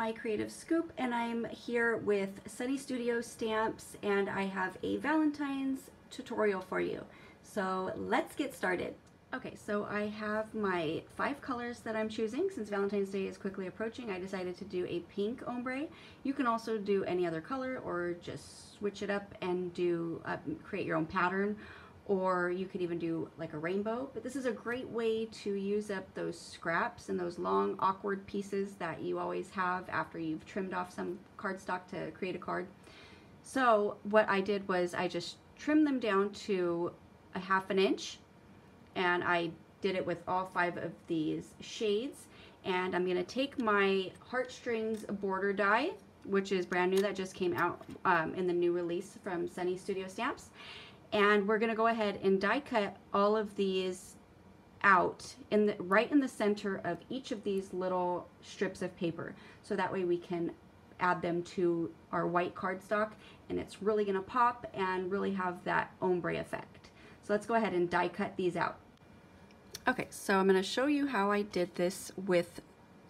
My Creative Scoop, and I'm here with Sunny Studio Stamps, and I have a Valentine's tutorial for you. So let's get started. Okay, so I have my 5 colors that I'm choosing. Since Valentine's Day is quickly approaching, I decided to do a pink ombre. You can also do any other color or just switch it up and do create your own pattern, or you could even do like a rainbow. But this is a great way to use up those scraps and those long awkward pieces that you always have after you've trimmed off some cardstock to create a card. So what I did was I just trimmed them down to a 1/2 inch, and I did it with all 5 of these shades. And I'm going to take my Heartstrings border die, which is brand new, that just came out in the new release from Sunny Studio Stamps. And we're going to go ahead and die cut all of these out right in the center of each of these little strips of paper. So that way we can add them to our white cardstock, and it's really going to pop and really have that ombre effect. So let's go ahead and die cut these out. Okay, so I'm going to show you how I did this with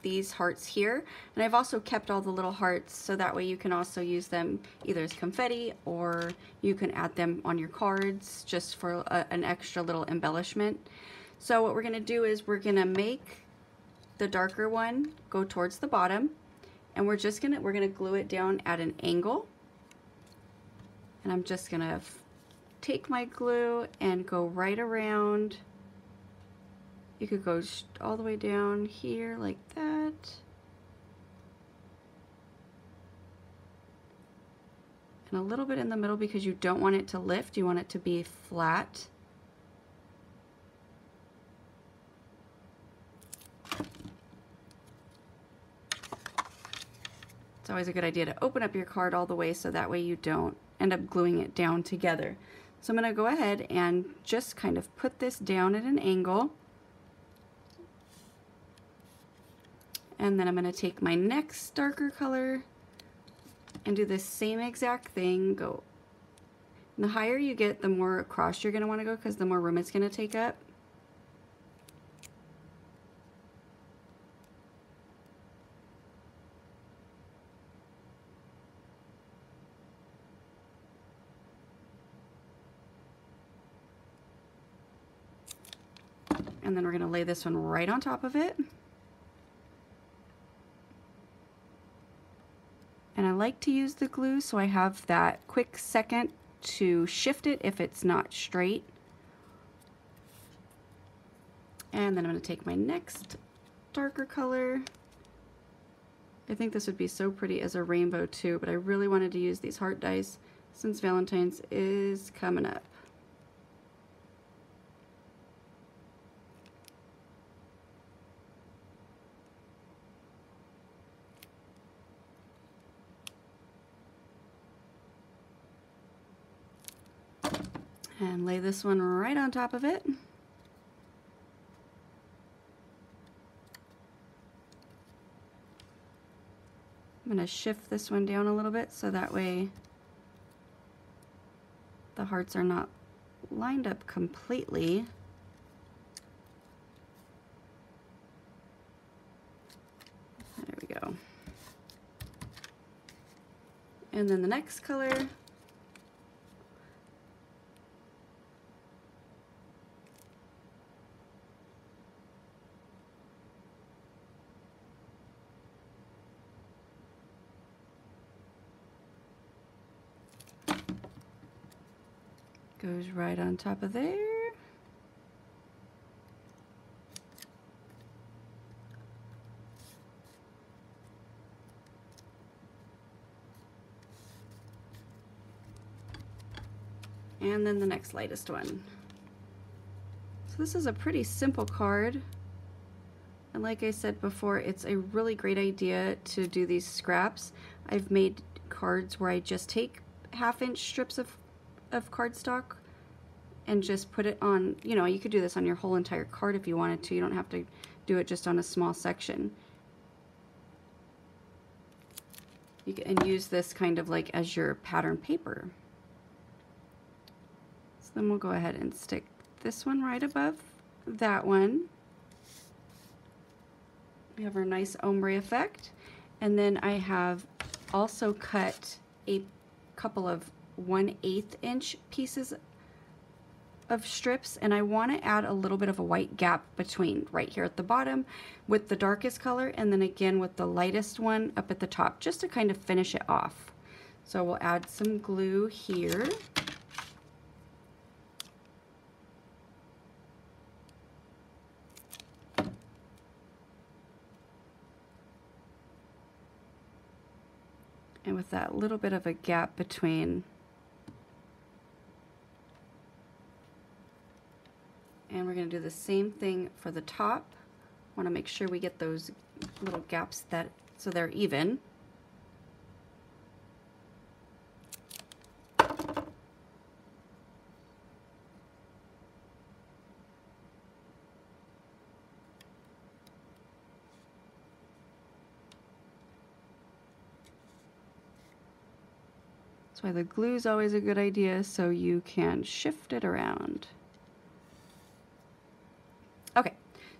these hearts here, and I've also kept all the little hearts so that way you can also use them either as confetti, or you can add them on your cards just for an extra little embellishment. So what we're going to do is we're going to make the darker one go towards the bottom, and we're going to glue it down at an angle. And I'm just going to take my glue and go right around. You could go all the way down here like that. And a little bit in the middle because you don't want it to lift, you want it to be flat. It's always a good idea to open up your card all the way so that way you don't end up gluing it down together. So I'm going to go ahead and just kind of put this down at an angle. And then I'm going to take my next darker color and do the same exact thing. Go. And the higher you get, the more across you're going to want to go, because the more room it's going to take up. And then we're going to lay this one right on top of it. And I like to use the glue so I have that quick second to shift it if it's not straight. And then I'm going to take my next darker color. I think this would be so pretty as a rainbow too, but I really wanted to use these heart dies since Valentine's is coming up. And lay this one right on top of it. I'm going to shift this one down a little bit so that way the hearts are not lined up completely. There we go. And then the next color, goes right on top of there. And then the next lightest one. So this is a pretty simple card. And like I said before, it's a really great idea to do these scraps. I've made cards where I just take 1/2 inch strips of cardstock and just put it on, you know, you could do this on your whole entire card if you wanted to. You don't have to do it just on a small section. You can use this kind of like as your pattern paper. So then we'll go ahead and stick this one right above that one. We have our nice ombre effect. And then I have also cut a couple of 1/8 inch pieces of strips, and I want to add a little bit of a white gap between right here at the bottom with the darkest color and then again with the lightest one up at the top, just to kind of finish it off. So we'll add some glue here. And with that little bit of a gap between, and we're going to do the same thing for the top. Want to make sure we get those little gaps that so they're even. That's why the glue is always a good idea, so you can shift it around. Okay,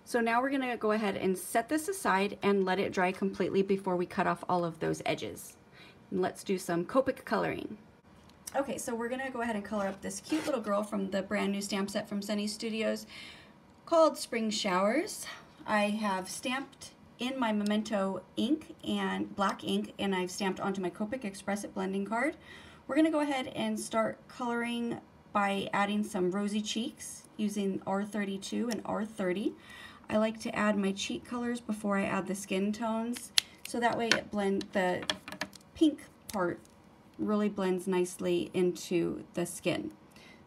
so now we're gonna go ahead and set this aside and let it dry completely before we cut off all of those edges. And let's do some Copic coloring. Okay, so we're gonna go ahead and color up this cute little girl from the brand new stamp set from Sunny Studios called Spring Showers. I have stamped in my Memento ink and black ink, and I've stamped onto my Copic Express It blending card. We're gonna go ahead and start coloring by adding some rosy cheeks using R32 and R30. I like to add my cheek colors before I add the skin tones, so that way the pink part really blends nicely into the skin.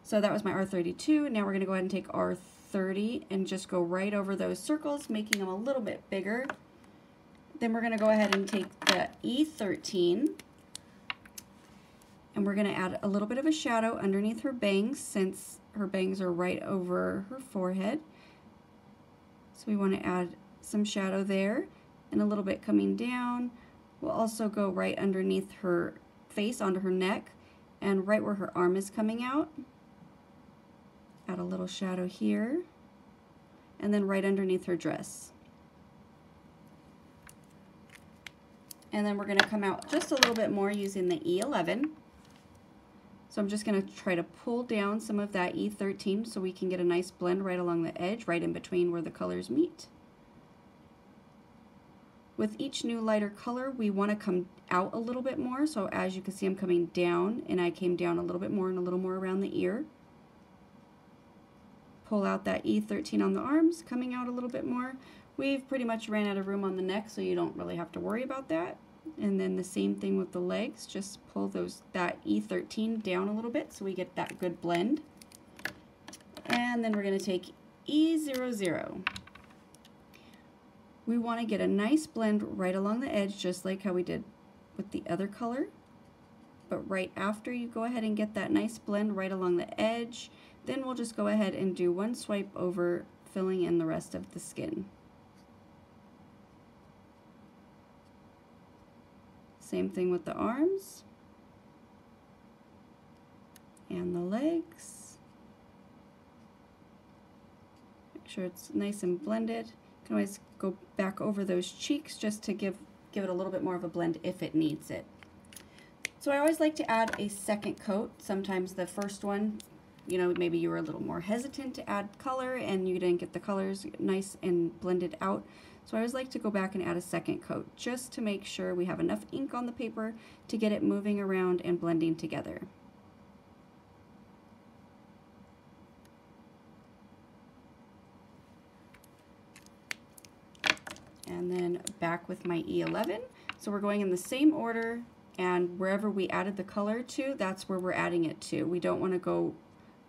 So that was my R32. Now we're gonna go ahead and take R30 and just go right over those circles, making them a little bit bigger. Then we're gonna go ahead and take the E13, and we're gonna add a little bit of a shadow underneath her bangs, since her bangs are right over her forehead. So we want to add some shadow there and a little bit coming down. We'll also go right underneath her face, onto her neck, and right where her arm is coming out. Add a little shadow here, and then right underneath her dress. And then we're going to come out just a little bit more using the E11. So I'm just going to try to pull down some of that E13 so we can get a nice blend right along the edge, right in between where the colors meet. With each new lighter color, we want to come out a little bit more. So as you can see, I'm coming down, and I came down a little bit more and a little more around the ear. Pull out that E13 on the arms, coming out a little bit more. We've pretty much ran out of room on the neck, so you don't really have to worry about that. And then the same thing with the legs, just pull that E13 down a little bit so we get that good blend. And then we're going to take E00. We want to get a nice blend right along the edge, just like how we did with the other color. But right after you go ahead and get that nice blend right along the edge, then we'll just go ahead and do one swipe over, filling in the rest of the skin. Same thing with the arms and the legs. Make sure it's nice and blended. You can always go back over those cheeks just to give it a little bit more of a blend if it needs it. So I always like to add a second coat. Sometimes the first one, you know, maybe you were a little more hesitant to add color and you didn't get the colors nice and blended out. So I always like to go back and add a second coat just to make sure we have enough ink on the paper to get it moving around and blending together. And then back with my E11. So we're going in the same order, and wherever we added the color to, that's where we're adding it to. We don't want to go,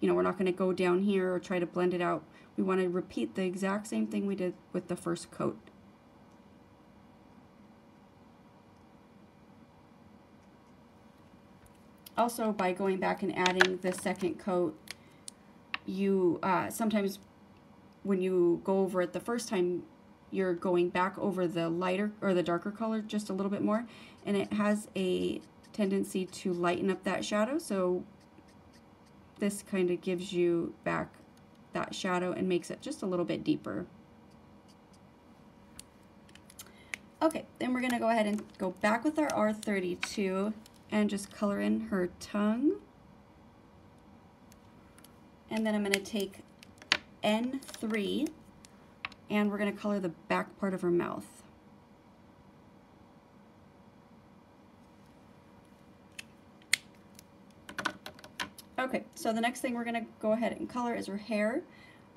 you know, we're not going to go down here or try to blend it out. We want to repeat the exact same thing we did with the first coat. Also, by going back and adding the second coat, you sometimes when you go over it the first time, you're going back over the lighter or the darker color just a little bit more, and it has a tendency to lighten up that shadow. So this kind of gives you back that shadow and makes it just a little bit deeper. Okay, then we're going to go ahead and go back with our R32 and just color in her tongue. And then I'm going to take N3 and we're going to color the back part of her mouth. Okay, so the next thing we're going to go ahead and color is her hair.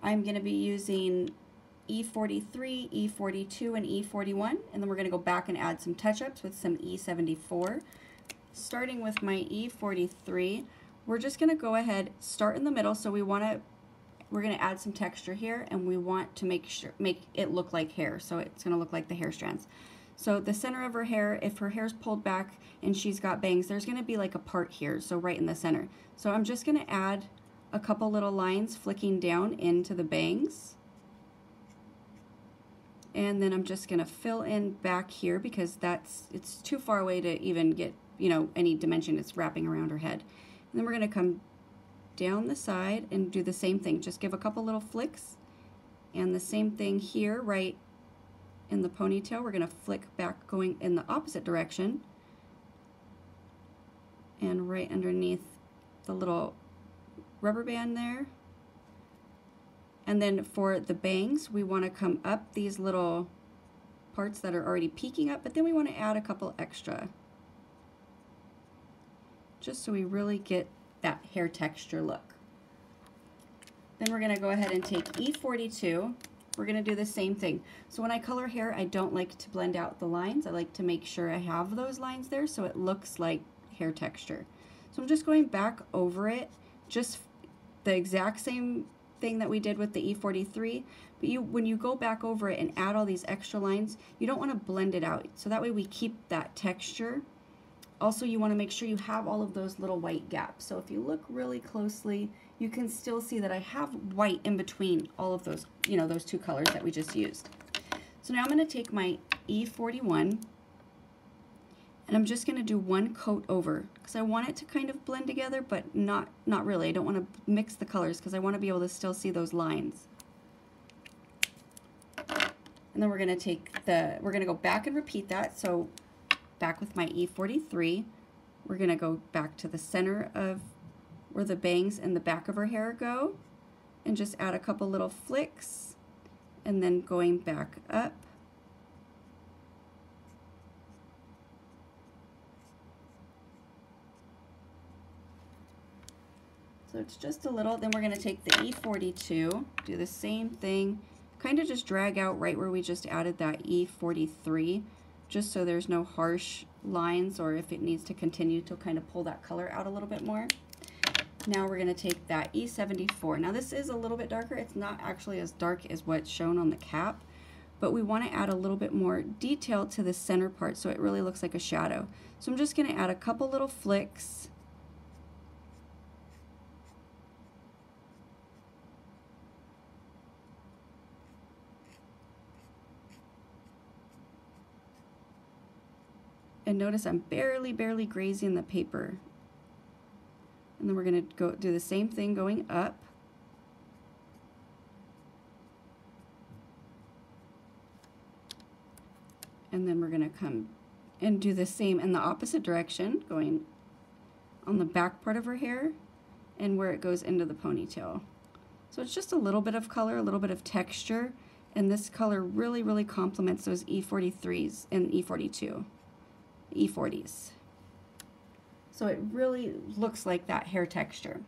I'm going to be using E43, E42, and E41, and then we're going to go back and add some touch-ups with some E74. Starting with my E43, we're just going to go ahead, start in the middle, so we're going to add some texture here, and we want to make it look like hair, so it's going to look like the hair strands. So the center of her hair, if her hair's pulled back and she's got bangs, there's going to be like a part here, so right in the center. So I'm just going to add a couple little lines flicking down into the bangs. And then I'm just going to fill in back here because it's too far away to even get, you know, any dimension. It's wrapping around her head. And then we're going to come down the side and do the same thing. Just give a couple little flicks. And the same thing here, right in the ponytail. We're going to flick back going in the opposite direction. And right underneath the little rubber band there. And then for the bangs, we want to come up these little parts that are already peeking up, but then we want to add a couple extra, just so we really get that hair texture look. Then we're going to go ahead and take E42. We're going to do the same thing. So when I color hair, I don't like to blend out the lines. I like to make sure I have those lines there so it looks like hair texture. So I'm just going back over it, just the exact same thing that we did with the E43, but when you go back over it and add all these extra lines, you don't want to blend it out, so that way we keep that texture. Also, you want to make sure you have all of those little white gaps. So if you look really closely, you can still see that I have white in between all of those, you know, those two colors that we just used. So now I'm going to take my E41 and I'm just going to do one coat over because I want it to kind of blend together, but not really. I don't want to mix the colors because I want to be able to still see those lines. And then we're going to go back and repeat that. So back with my E43, we're going to go back to the center of where the bangs and the back of her hair go and just add a couple little flicks and then going back up. So it's just a little, then we're going to take the E42, do the same thing, kind of just drag out right where we just added that E43, just so there's no harsh lines, or if it needs to continue to kind of pull that color out a little bit more. Now we're going to take that E74. Now this is a little bit darker. It's not actually as dark as what's shown on the cap, but we want to add a little bit more detail to the center part so it really looks like a shadow. So I'm just going to add a couple little flicks. And notice I'm barely grazing the paper. And then we're going to go do the same thing going up. And then we're going to come and do the same in the opposite direction, going on the back part of her hair and where it goes into the ponytail. So it's just a little bit of color, a little bit of texture, and this color really complements those E43s and E42. E40s. So it really looks like that hair texture.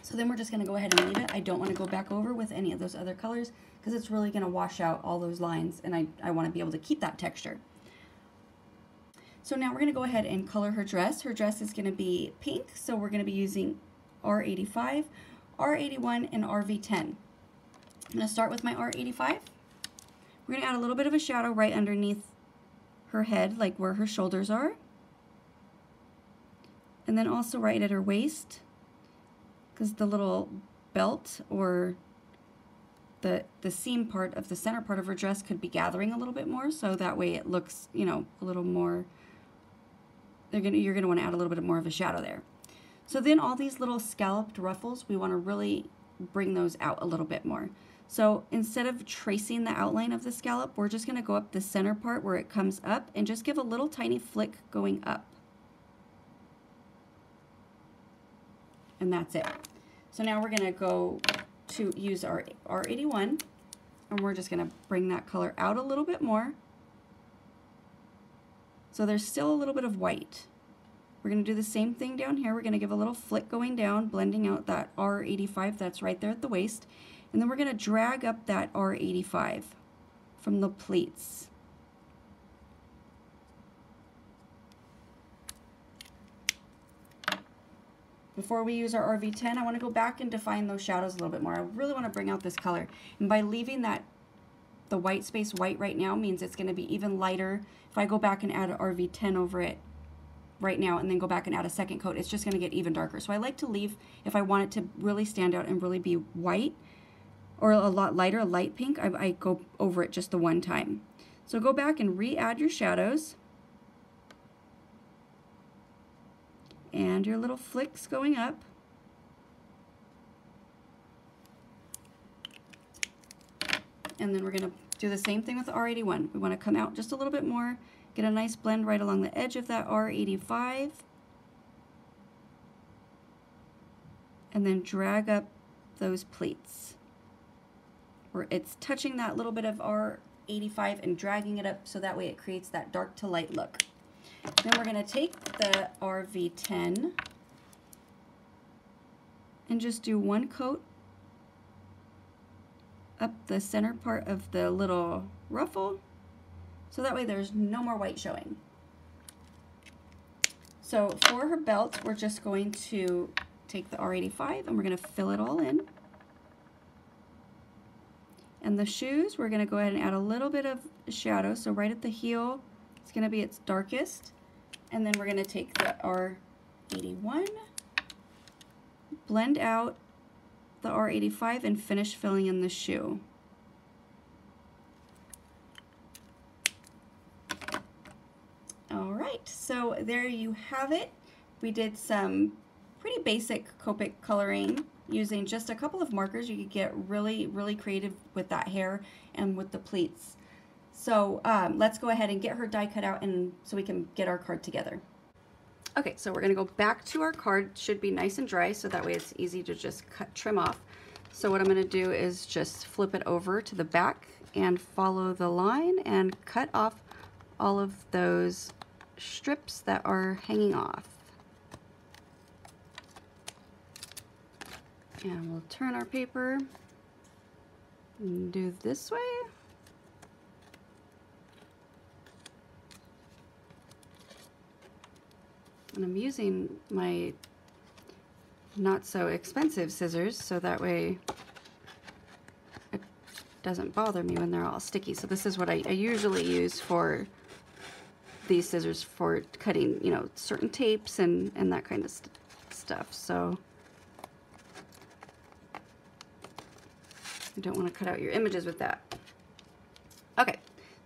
So then we're just going to go ahead and leave it. I don't want to go back over with any of those other colors because it's really going to wash out all those lines, and I want to be able to keep that texture. So now we're going to go ahead and color her dress. Her dress is going to be pink, so we're going to be using R85, R81, and RV10. I'm going to start with my R85. We're going to add a little bit of a shadow right underneath her head, like where her shoulders are, and then also right at her waist, because the little belt or the seam part of the center part of her dress could be gathering a little bit more, so that way it looks, you know, a little more, you're gonna want to add a little bit more of a shadow there. So then all these little scalloped ruffles, we want to really bring those out a little bit more. So instead of tracing the outline of the scallop, we're just going to go up the center part where it comes up and just give a little tiny flick going up. And that's it. So now we're going to go to use our R81, and we're just going to bring that color out a little bit more. So there's still a little bit of white. We're going to do the same thing down here. We're going to give a little flick going down, blending out that R85 that's right there at the waist. And then we're going to drag up that R85 from the pleats. Before we use our RV10, I want to go back and define those shadows a little bit more. I really want to bring out this color. And by leaving the white space white right now means it's going to be even lighter. If I go back and add an RV10 over it right now and then go back and add a second coat, it's just going to get even darker. So I like to leave, if I want it to really stand out and really be white or a lot lighter, a light pink, I go over it just the one time. So go back and re-add your shadows. And your little flicks going up. And then we're going to do the same thing with the R81. We want to come out just a little bit more, get a nice blend right along the edge of that R85, and then drag up those pleats where it's touching that little bit of R85 and dragging it up so that way it creates that dark to light look. Then we're going to take the RV10 and just do one coat up the center part of the little ruffle so that way there's no more white showing. So for her belt, we're just going to take the R85 and we're going to fill it all in. And the shoes, we're going to go ahead and add a little bit of shadow. So right at the heel, it's going to be its darkest. And then we're going to take the R81, blend out the R85, and finish filling in the shoe. All right, so there you have it. We did some pretty basic Copic coloring using just a couple of markers. You could get really, really creative with that hair and with the pleats. So let's go ahead and get her die cut out and so we can get our card together. Okay, so we're gonna go back to our card. It should be nice and dry so that way it's easy to just trim off. So what I'm gonna do is just flip it over to the back and follow the line and cut off all of those strips that are hanging off. And we'll turn our paper and do this way. And I'm using my not so expensive scissors so that way it doesn't bother me when they're all sticky. So this is what I usually use for these scissors for cutting, you know, certain tapes and that kind of stuff. So you don't want to cut out your images with that. Okay,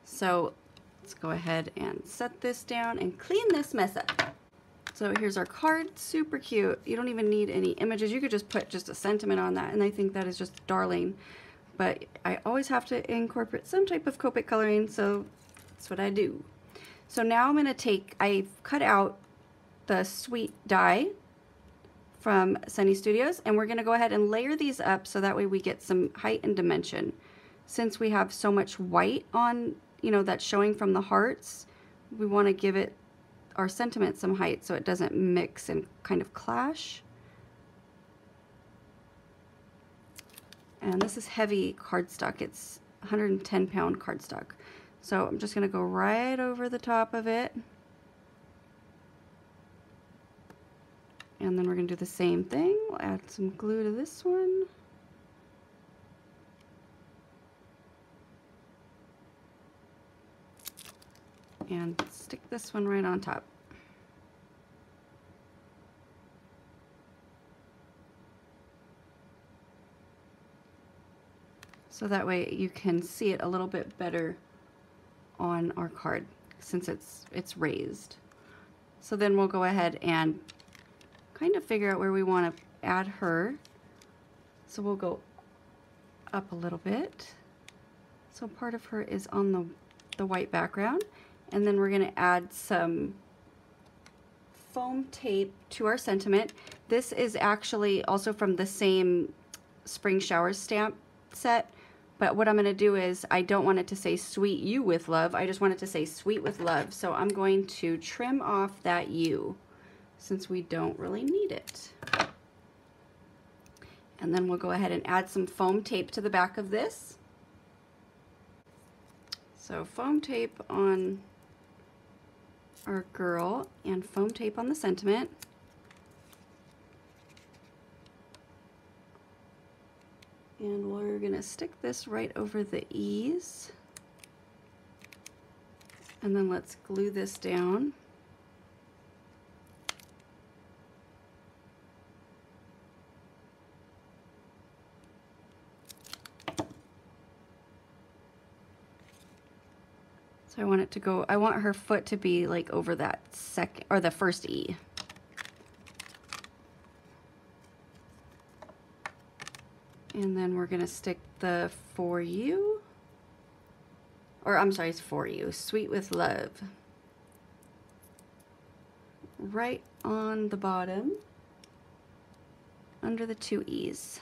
so let's go ahead and set this down and clean this mess up. So here's our card, super cute. You don't even need any images. You could just put just a sentiment on that, and I think that is just darling. But I always have to incorporate some type of Copic coloring, so that's what I do. So now I'm gonna take, I've cut out the sweet die from Sunny Studios, and we're gonna go ahead and layer these up so that way we get some height and dimension. Since we have so much white on, you know, that's showing from the hearts, we wanna give it our sentiment some height so it doesn't mix and kind of clash. And this is heavy cardstock. It's 110-pound cardstock. So I'm just going to go right over the top of it. And then we're going to do the same thing. We'll add some glue to this one. And stick this one right on top. So that way you can see it a little bit better on our card since it's raised. So then we'll go ahead and kind of figure out where we want to add her. So we'll go up a little bit. So part of her is on the white background. And then we're gonna add some foam tape to our sentiment. This is actually also from the same Spring Showers stamp set, but what I'm gonna do is, I don't want it to say Sweet You with Love, I just want it to say Sweet with Love. So I'm going to trim off that U, since we don't really need it. And then we'll go ahead and add some foam tape to the back of this. So foam tape on our girl and foam tape on the sentiment. And we're gonna stick this right over the E's. And then let's glue this down. So I want it to go, I want her foot to be like over that second, or the first E. And then we're gonna stick the For You, or I'm sorry, it's For You, Sweet with Love, right on the bottom, under the two E's.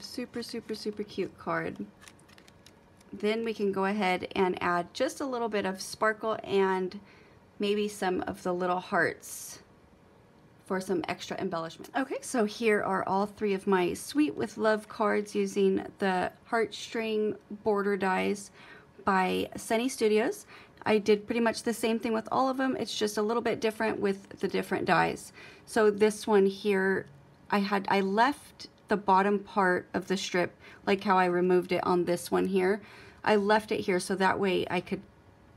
Super, super, super cute card. Then we can go ahead and add just a little bit of sparkle and maybe some of the little hearts for some extra embellishment. Okay, so here are all three of my Sweet with Love cards using the Heartstring border dies by Sunny Studios. I did pretty much the same thing with all of them. It's just a little bit different with the different dies. So this one here, I left the bottom part of the strip, like how I removed it on this one here. I left it here so that way I could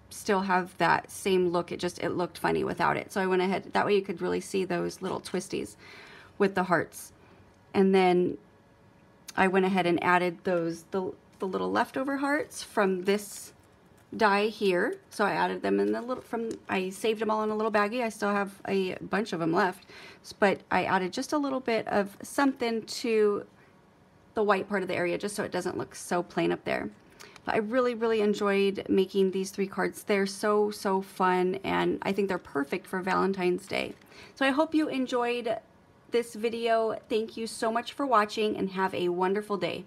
still have that same look. It looked funny without it. So I went ahead, that way you could really see those little twisties with the hearts. And then I went ahead and added those, the little leftover hearts from this die here. So I added them in the little, I saved them all in a little baggie. I still have a bunch of them left, but I added just a little bit of something to the white part of the area just so it doesn't look so plain up there. But I really, really enjoyed making these three cards. They're so, so fun, and I think they're perfect for Valentine's Day. So I hope you enjoyed this video. Thank you so much for watching, and have a wonderful day.